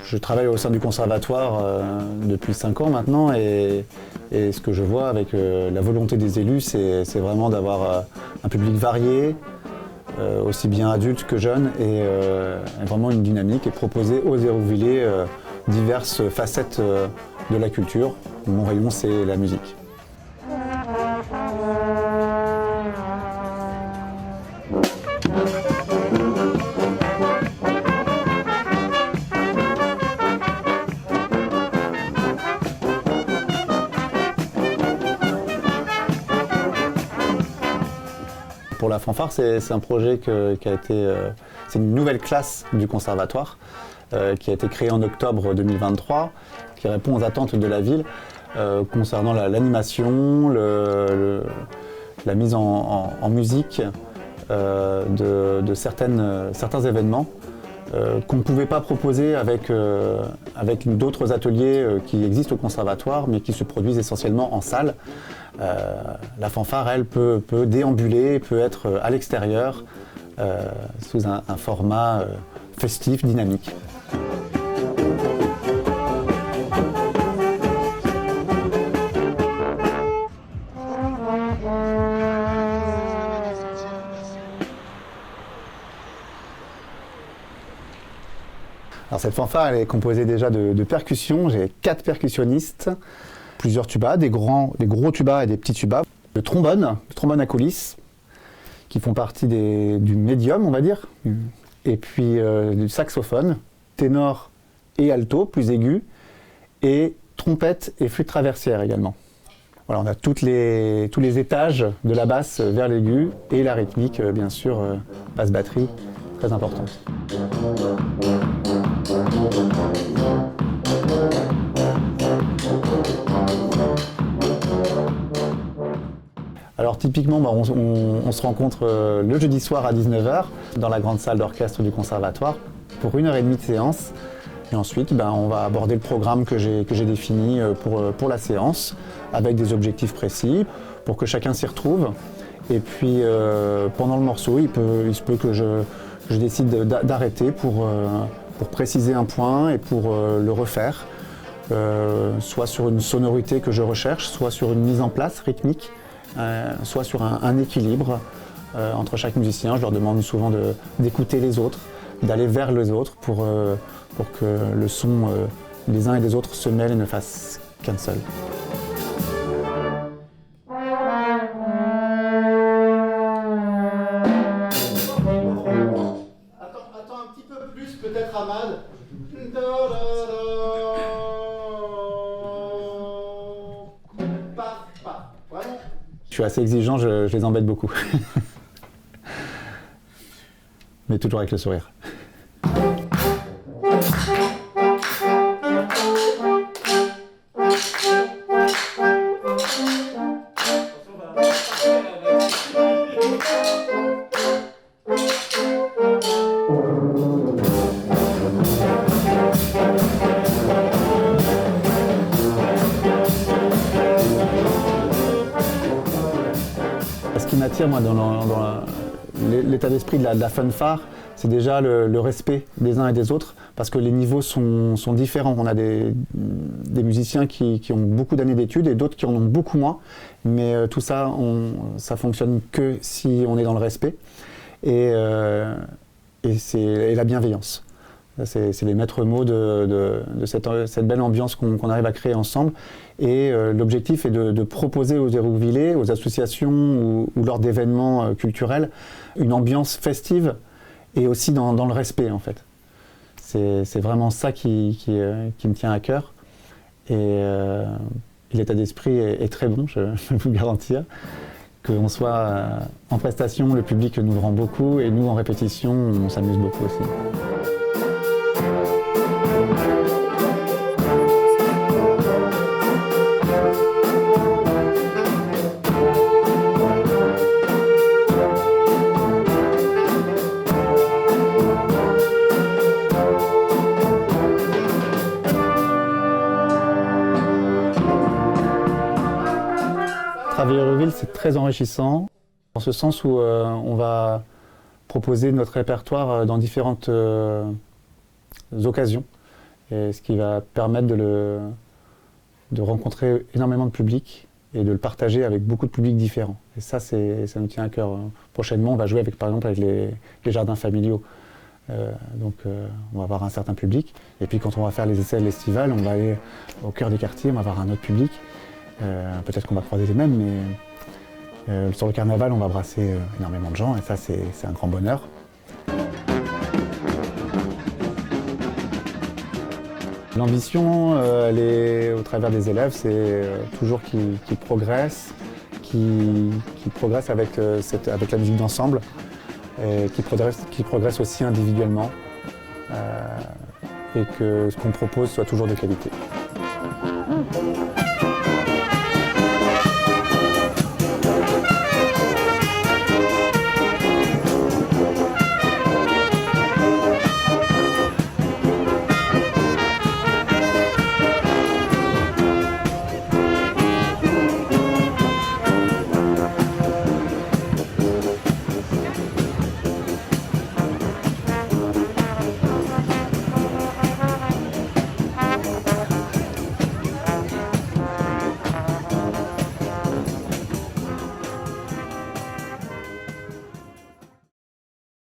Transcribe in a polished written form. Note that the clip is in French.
Je travaille au sein du conservatoire depuis 5 ans maintenant et ce que je vois avec la volonté des élus, c'est vraiment d'avoir un public varié, aussi bien adultes que jeunes, et vraiment une dynamique et proposer aux Hérouvillers diverses facettes de la culture. Mon rayon, c'est la musique. Pour la fanfare, c'est un projet qui a été... c'est une nouvelle classe du conservatoire qui a été créée en octobre 2023, qui répond aux attentes de la ville concernant l'animation, la mise en musique de certains événements qu'on ne pouvait pas proposer avec d'autres ateliers qui existent au conservatoire, mais qui se produisent essentiellement en salle. La fanfare, elle, peut déambuler, peut être à l'extérieur, sous un format festif, dynamique. Alors cette fanfare, elle est composée déjà de percussions. J'ai 4 percussionnistes, plusieurs tubas, des gros tubas et des petits tubas. Le trombone à coulisses, qui font partie du médium, on va dire. Et puis du saxophone, ténor et alto, plus aigu. Et trompette et flûte traversière également. Voilà, on a tous les étages de la basse vers l'aigu et la rythmique, bien sûr, basse-batterie, très importante. Alors typiquement, on se rencontre le jeudi soir à 19h dans la grande salle d'orchestre du conservatoire pour 1h30 de séance. Et ensuite, on va aborder le programme que j'ai défini pour la séance, avec des objectifs précis, pour que chacun s'y retrouve. Et puis, pendant le morceau, il se peut que je décide d'arrêter pour préciser un point et pour le refaire, soit sur une sonorité que je recherche, soit sur une mise en place rythmique, soit sur un équilibre entre chaque musicien. Je leur demande souvent d'écouter les autres, d'aller vers les autres pour que le son des uns et des autres se mêle et ne fasse qu'un seul. Attends un petit peu plus, peut-être Ahmad. Je suis assez exigeant, je les embête beaucoup. Mais toujours avec le sourire. Ce qui m'attire, moi, dans l'état d'esprit de la fanfare, c'est déjà le respect des uns et des autres, parce que les niveaux sont différents. On a des musiciens qui ont beaucoup d'années d'études et d'autres qui en ont beaucoup moins, mais tout ça, ça fonctionne que si on est dans le respect et la bienveillance. C'est les maîtres mots de cette belle ambiance qu'on arrive à créer ensemble. Et l'objectif est de proposer aux Hérouvillers, aux associations ou lors d'événements culturels, une ambiance festive et aussi dans le respect, en fait. C'est vraiment ça qui me tient à cœur. Et l'état d'esprit est très bon, je peux vous garantir. Qu'on soit en prestation, le public nous rend beaucoup, et nous, en répétition, on s'amuse beaucoup aussi. travailler Hérouville, c'est très enrichissant, dans ce sens où on va proposer notre répertoire dans différentes occasions, et ce qui va permettre de rencontrer énormément de public et de le partager avec beaucoup de publics différents. Et ça nous tient à cœur. Prochainement, on va jouer par exemple avec les jardins familiaux. Donc on va avoir un certain public. Et puis quand on va faire les essais estivales, on va aller au cœur des quartiers, on va avoir un autre public. Peut-être qu'on va croiser les mêmes, mais sur le carnaval, on va brasser énormément de gens, et ça, c'est un grand bonheur. L'ambition, elle est au travers des élèves, c'est toujours qu'ils progressent, qu'ils progressent avec la musique d'ensemble, et qu'ils progressent aussi individuellement, et que ce qu'on propose soit toujours de qualité.